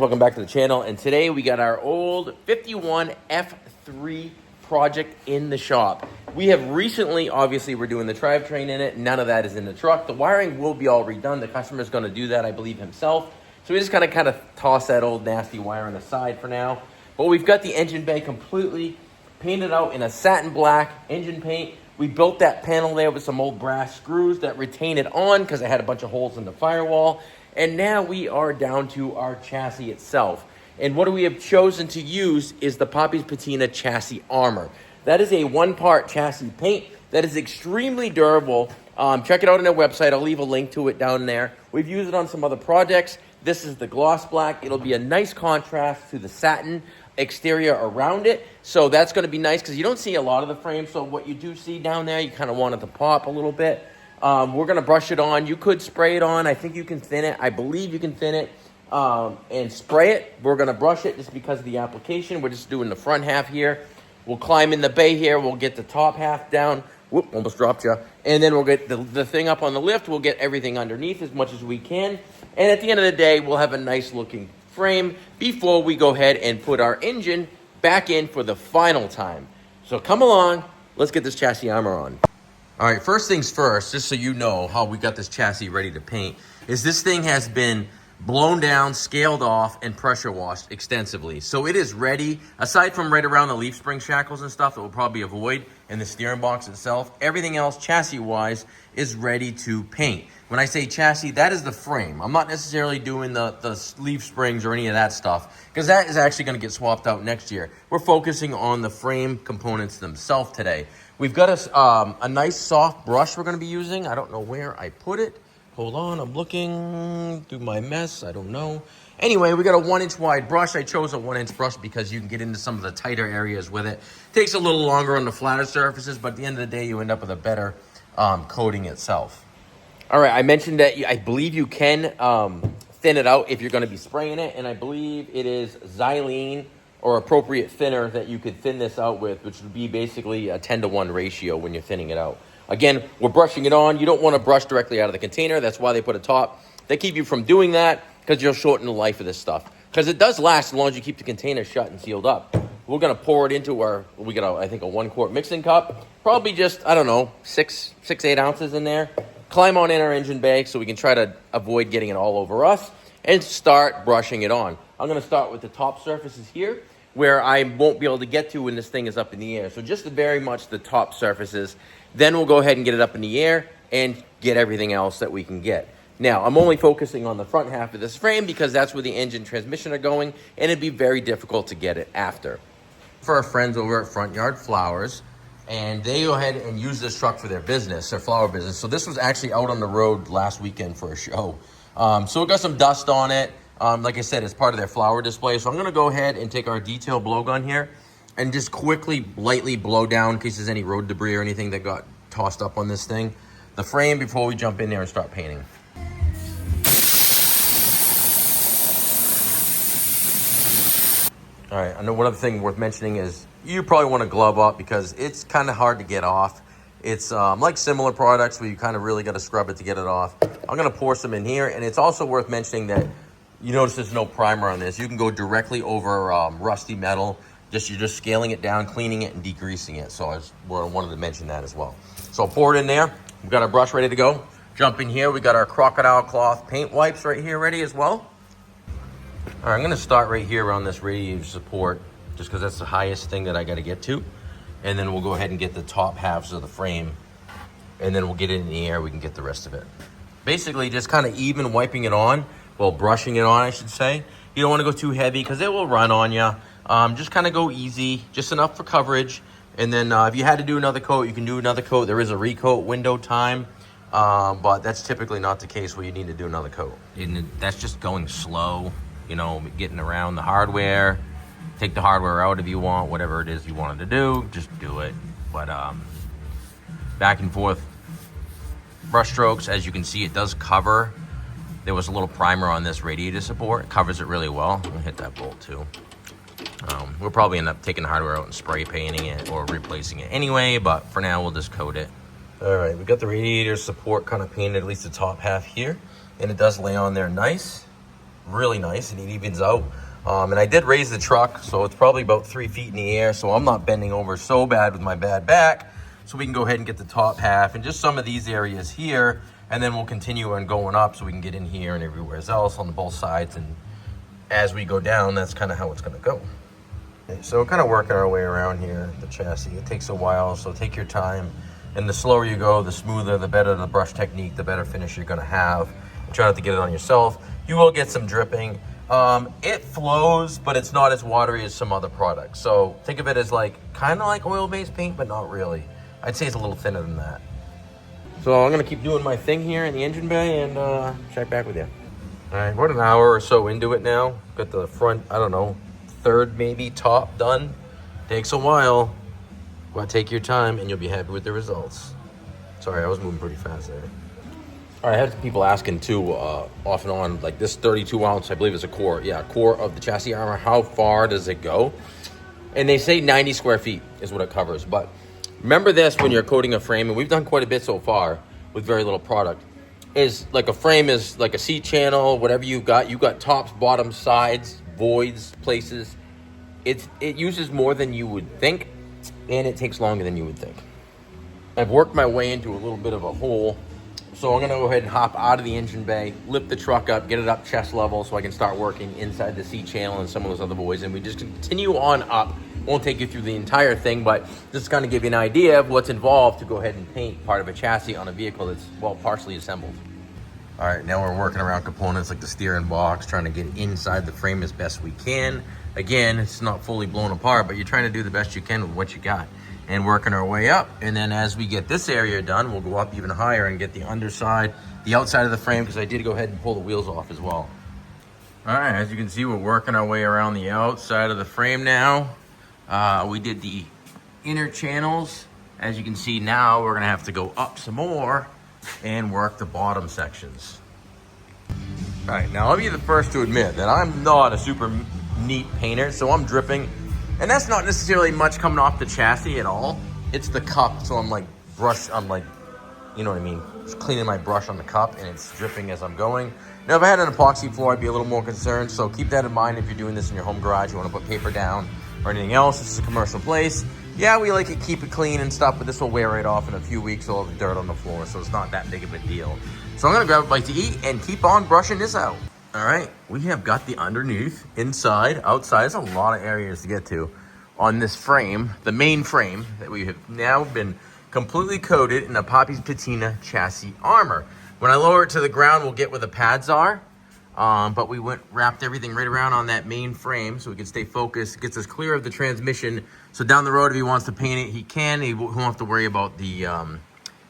Welcome back to the channel, and today we got our old 51 F3 project in the shop. We have recently, obviously we're doing the drivetrain in it, none of that is in the truck. The wiring will be all redone. The customer's going to do that, I believe, himself. So we just kind of toss that old nasty wiring aside for now. But we've got the engine bay completely painted out in a satin black engine paint. We built that panel there with some old brass screws that retain it on because it had a bunch of holes in the firewall. And now we are down to our chassis itself. And what we have chosen to use is the Patina Chassis Armor. That is a one-part chassis paint that is extremely durable. Check it out on their website. I'll leave a link to it down there. We've used it on some other projects. This is the gloss black. It'll be a nice contrast to the satin exterior around it. So that's going to be nice because you don't see a lot of the frame. So what you do see down there, you kind of want it to pop a little bit. We're going to brush it on. You could spray it on. I think you can thin it. I believe you can thin it and spray it. We're going to brush it just because of the application. We're just doing the front half here. We'll climb in the bay here. We'll get the top half down. Whoop, almost dropped you. And then we'll get the thing up on the lift. We'll get everything underneath as much as we can. And at the end of the day, we'll have a nice looking frame before we go ahead and put our engine back in for the final time. So come along. Let's get this chassis armor on. All right, first things first, just so you know how we got this chassis ready to paint, is this thing has been blown down, scaled off, and pressure washed extensively. So it is ready, aside from right around the leaf spring shackles and stuff that we'll probably avoid, and the steering box itself, everything else chassis-wise is ready to paint. When I say chassis, that is the frame. I'm not necessarily doing the leaf springs or any of that stuff, because that is actually going to get swapped out next year. We're focusing on the frame components themselves today. We've got a nice soft brush we're going to be using. I don't know where I put it. Hold on, I'm looking through my mess. I don't know. Anyway, we got a 1-inch wide brush. I chose a 1-inch brush because you can get into some of the tighter areas with it. Takes a little longer on the flatter surfaces, but at the end of the day, you end up with a better coating itself. All right, I mentioned that I believe you can thin it out if you're going to be spraying it, and I believe it is xylene or appropriate thinner that you could thin this out with, which would be basically a 10-to-1 ratio when you're thinning it out. Again, we're brushing it on. You don't want to brush directly out of the container. That's why they put a top. They keep you from doing that because you'll shorten the life of this stuff. Because it does last as long as you keep the container shut and sealed up. We're going to pour it into we got, I think, a 1-quart mixing cup. Probably just, I don't know, 8 ounces in there. Climb on in our engine bay so we can try to avoid getting it all over us and start brushing it on. I'm going to start with the top surfaces here, where I won't be able to get to when this thing is up in the air. So just very much the top surfaces. Then we'll go ahead and get it up in the air and get everything else that we can get. Now, I'm only focusing on the front half of this frame because that's where the engine transmission are going, and it'd be very difficult to get it after. For our friends over at Front Yard Flowers, and they go ahead and use this truck for their business, their flower business. So this was actually out on the road last weekend for a show. So it got some dust on it. Like I said, it's part of their flower display. So I'm going to go ahead and take our detail blowgun here and just quickly, lightly blow down in case there's any road debris or anything that got tossed up on this thing, the frame, before we jump in there and start painting. All right, I know one other thing worth mentioning is you probably want to glove up because it's kind of hard to get off. It's like similar products where you kind of really got to scrub it to get it off. I'm going to pour some in here, and it's also worth mentioning that you notice there's no primer on this. You can go directly over rusty metal. You're just scaling it down, cleaning it, and degreasing it. So I wanted to mention that as well. So I'll pour it in there. We've got our brush ready to go. Jump in here. We got our crocodile cloth paint wipes right here ready as well. All right, I'm going to start right here around this radiator support just because that's the highest thing that I got to get to. And then we'll go ahead and get the top halves of the frame. And then we'll get it in the air. We can get the rest of it. Basically, just kind of even wiping it on. Well, brushing it on, I should say. You don't want to go too heavy because it will run on you. Just kind of go easy, just enough for coverage. And then if you had to do another coat, you can do another coat. There is a recoat window time, but that's typically not the case where you need to do another coat. And that's just going slow, you know, getting around the hardware. Take the hardware out if you want, whatever it is you wanted to do, just do it. But back and forth brush strokes, as you can see, it does cover. There was a little primer on this radiator support. It covers it really well. I'm gonna hit that bolt too. We'll probably end up taking the hardware out and spray painting it or replacing it anyway, but for now we'll just coat it. All right, we got the radiator support kind of painted, at least the top half here, and it does lay on there nice. really nice and it evens out. And I did raise the truck, so it's probably about 3 feet in the air, so I'm not bending over so bad with my bad back. So we can go ahead and get the top half and just some of these areas here, and then we'll continue on going up so we can get in here and everywhere else on both sides. And as we go down, that's kind of how it's going to go. Okay, so we're kind of working our way around here, the chassis. It takes a while, so take your time. And the slower you go, the smoother, the better the brush technique, the better finish you're going to have. Try not to get it on yourself. You will get some dripping. It flows, but it's not as watery as some other products. So think of it as like kind of like oil-based paint, but not really. I'd say it's a little thinner than that. So I'm gonna keep doing my thing here in the engine bay and check back with you. All right, we're an hour or so into it now. Got the front, I don't know, third maybe top done. Takes a while, but take your time and you'll be happy with the results. Sorry, I was moving pretty fast there. All right, I had some people asking too, off and on, like this 32 ounce, I believe is a core. Yeah, core of the chassis armor. How far does it go? And they say 90 square feet is what it covers. But remember this when you're coating a frame, and we've done quite a bit so far with very little product, is like a frame is like a seat channel, whatever you've got tops, bottoms, sides, voids, places. It uses more than you would think, and it takes longer than you would think. I've worked my way into a little bit of a hole. So I'm gonna go ahead and hop out of the engine bay, lift the truck up, get it up chest level so I can start working inside the seat channel and some of those other boys. And we just continue on up. Won't take you through the entire thing, but just kind of give you an idea of what's involved to go ahead and paint part of a chassis on a vehicle that's, well, partially assembled. All right, now we're working around components like the steering box, trying to get inside the frame as best we can. Again, it's not fully blown apart, but you're trying to do the best you can with what you got. And working our way up. And then as we get this area done, we'll go up even higher and get the underside, the outside of the frame, because I did go ahead and pull the wheels off as well. All right, as you can see, we're working our way around the outside of the frame now. We did the inner channels. As you can see now, we're gonna have to go up some more and work the bottom sections. All right, now I'll be the first to admit that I'm not a super neat painter, so I'm dripping. And that's not necessarily much coming off the chassis at all. It's the cup, so I'm like, you know what I mean? Just cleaning my brush on the cup and it's dripping as I'm going. Now, if I had an epoxy floor, I'd be a little more concerned. So keep that in mind if you're doing this in your home garage, you wanna put paper down or anything else. This is a commercial place. Yeah, we like to keep it clean and stuff, but this will wear right off in a few weeks. We'll have dirt on the floor, so it's not that big of a deal. So I'm gonna grab a bite to eat and keep on brushing this out. All right, we have got the underneath, inside, outside. There's a lot of areas to get to on this frame, the main frame that we have now been completely coated in a Patina Chassis Armor. When I lower it to the ground, we'll get where the pads are, but we wrapped everything right around on that main frame so we can stay focused, gets us clear of the transmission. So down the road, if he wants to paint it, he can. He won't have to worry about the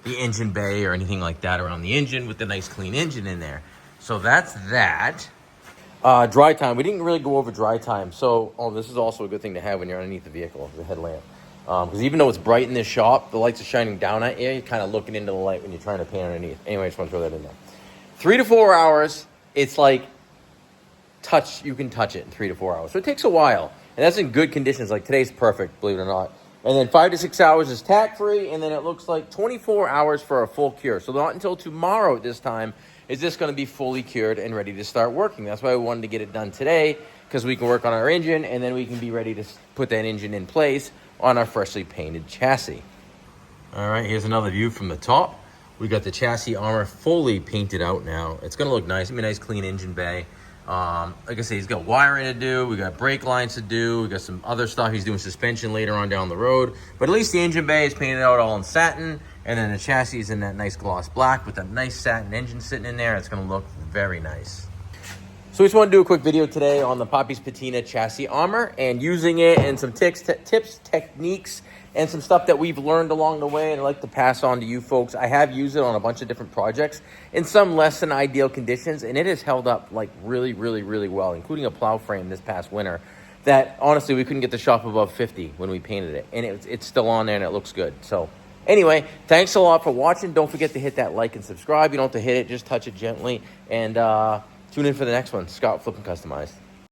engine bay or anything like that around the engine with the nice clean engine in there. So that's that. Dry time. We didn't really go over dry time. So, this is also a good thing to have when you're underneath the vehicle, the headlamp. Because even though it's bright in this shop, the lights are shining down at you. You're kind of looking into the light when you're trying to paint underneath. Anyway, I just want to throw that in there. 3 to 4 hours. It's like you can touch it in 3 to 4 hours. So it takes a while. And that's in good conditions. Like today's perfect, believe it or not. And then 5 to 6 hours is tack-free. And then it looks like 24 hours for a full cure. So not until tomorrow at this time is this going to be fully cured and ready to start working. That's why we wanted to get it done today, because we can work on our engine and then we can be ready to put that engine in place on our freshly painted chassis. All right, here's another view from the top. We got the chassis armor fully painted out now. It's going to look nice. I mean, nice clean engine bay. Like I say, he's got wiring to do. We got brake lines to do. We got some other stuff. He's doing suspension later on down the road. But at least the engine bay is painted out all in satin. And then the chassis is in that nice gloss black with that nice satin engine sitting in there. It's going to look very nice. So we just want to do a quick video today on the Patina Chassis Armor and using it and some tips, techniques, and some stuff that we've learned along the way and I'd like to pass on to you folks. I have used it on a bunch of different projects in some less than ideal conditions, and it has held up like really, really, really well, including a plow frame this past winter that honestly we couldn't get the shop above 50 when we painted it, and it's still on there and it looks good. So anyway, thanks a lot for watching. Don't forget to hit that like and subscribe. You don't have to hit it, just touch it gently. And tune in for the next one. Scott Flippin' Customized.